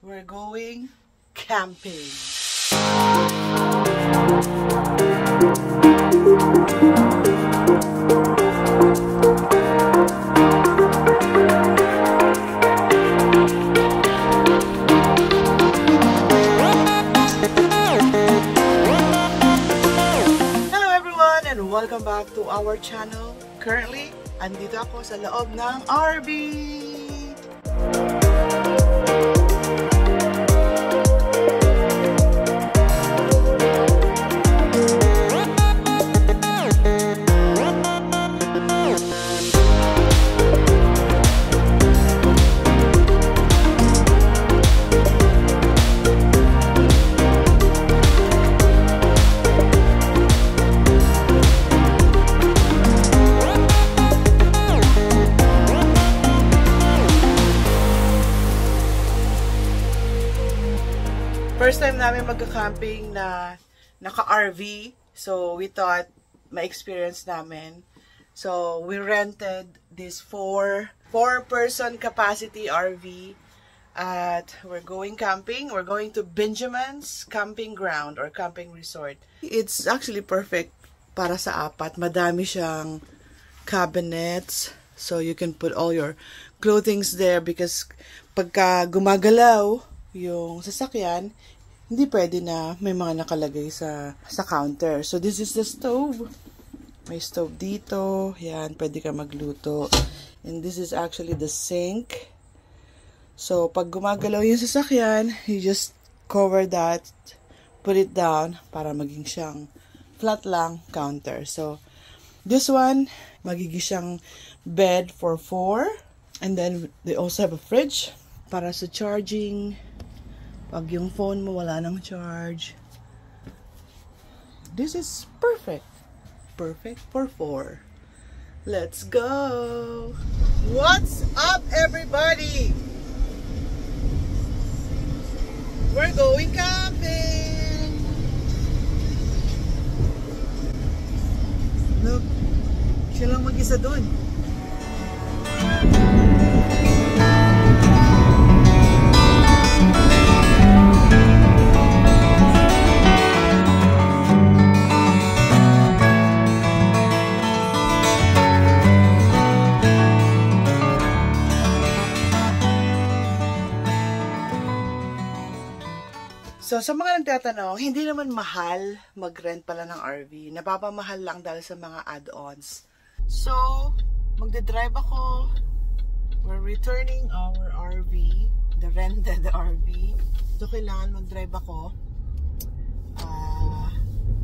we're going camping. Hello everyone and welcome back to our channel. Currently, andito ako sa loob ng RV. First time namin magka-camping na naka-RV. So, we thought ma-experience namin. So, we rented this four-person capacity RV. At we're going camping. We're going to Benjamin's Camping Ground or Camping Resort. It's actually perfect para sa apat. Madami siyang cabinets. So, you can put all your clothings there because pagka gumagalaw yung sasakyan, hindi pwede na may mga nakalagay sa counter. So, this is the stove. May stove dito. Yan, pwede ka magluto. And this is actually the sink. So, pag gumagalaw yung sasakyan, you just cover that, put it down, para maging siyang flat lang counter. So, this one, magiging siyang bed for 4. And then, they also have a fridge para sa charging. Pag yung phone mo wala nang charge. This is perfect. Perfect for 4. Let's go! What's up, everybody? We're going camping! Look, siya lang mag-isa dun. So, sa mga nagtatanong, hindi naman mahal mag-rent pala ng RV. Napapamahal lang dahil sa mga add-ons. So, magdadrive ako. We're returning our RV, the rented RV. So, kailangan mag-drive ako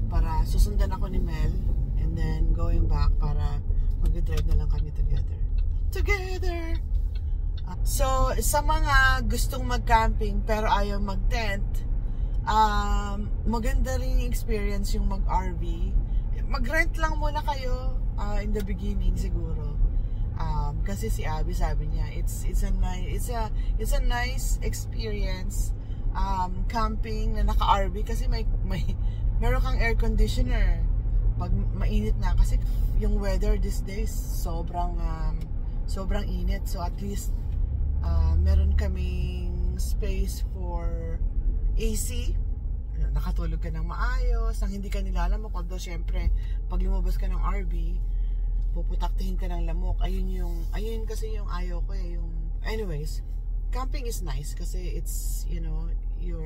para susundan ako ni Mel. And then, going back para mag-drive na lang kami together. So, sa mga gustong mag-camping pero ayaw mag-tent, maganda rin yung experience yung mag-RV. Mag-rent lang muna kayo in the beginning siguro. Kasi si Abby sabi niya, it's a nice experience camping na naka-RV kasi meron kang air conditioner pag mainit na kasi yung weather these days sobrang init, so at least meron kaming space for AC, nakatulog ka ng maayos, nang hindi ka nilalamok. Although syempre pag lumabas ka ng RV puputaktihin ka ng lamok. Ayun kasi yung ayaw ko eh. Anyways, camping is nice kasi it's, you know, you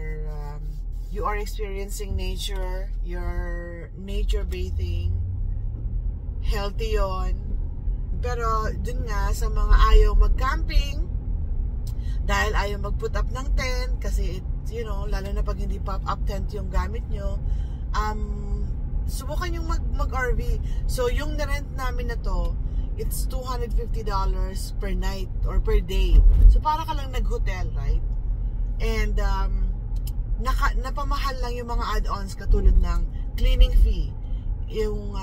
are experiencing nature, you're nature bathing, healthy yon. Pero dun nga sa mga ayaw mag-camping dahil ayaw mag-put up ng tent kasi you know, lalo na pag hindi pop-up tent yung gamit nyo, subukan yung mag-RV. So, yung na-rent namin na to, it's $250 per night or per day. So, para ka lang nag-hotel, right? And, napamahal lang yung mga add-ons katulad ng cleaning fee. Yung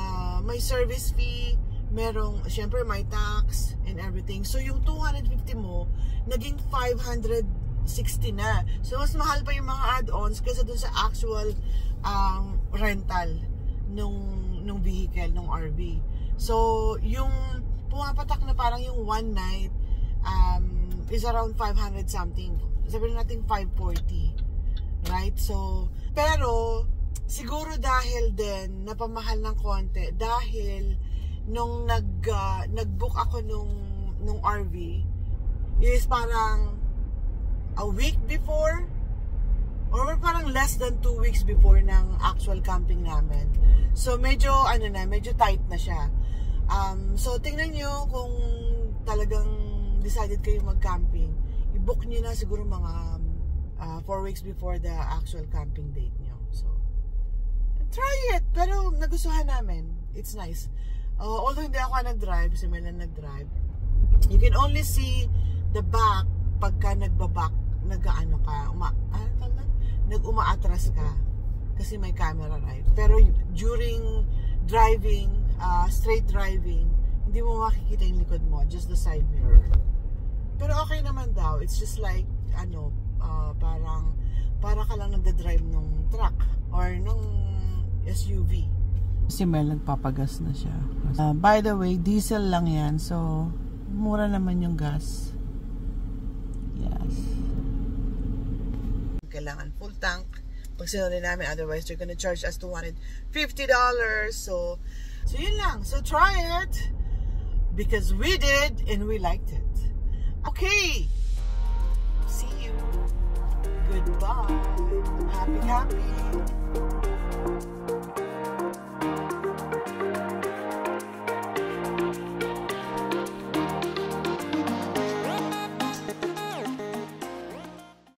may service fee, merong, syempre may tax and everything. So, yung 250 mo, naging 560 na. So, mas mahal pa yung mga add-ons kaysa dun sa actual rental nung vehicle, nung RV. So, yung pumapatak na parang yung one night is around 500 something. sabihin natin 540. Right? So, pero, siguro dahil din, napamahal ng konti, dahil nung nag-book ako nung RV, is parang a week before, or parang less than 2 weeks before ng actual camping namin. So, medyo tight na siya. So, tingnan nyo kung talagang decided kayo mag-camping. I-book nyo na siguro mga 4 weeks before the actual camping date nyo. So, try it! Pero nagustuhan namin. It's nice. Although hindi ako nag-drive, si Melan nag-drive, you can only see the back pagka nagbaback, nag-umaatras ka kasi may camera, right? Pero during driving, straight driving, hindi mo makikita yung likod mo, just the side mirror. Pero okay naman daw. It's just like, para ka lang nagda-drive nung truck or nung SUV. Si Mel nagpapagas na siya. By the way, diesel lang yan. So, mura naman yung gas. Yes. Kailangan full tank pag sinuli namin, otherwise they're gonna charge us $250. So yun lang. So try it because we did and we liked it. Okay, see you. Goodbye. Happy camping.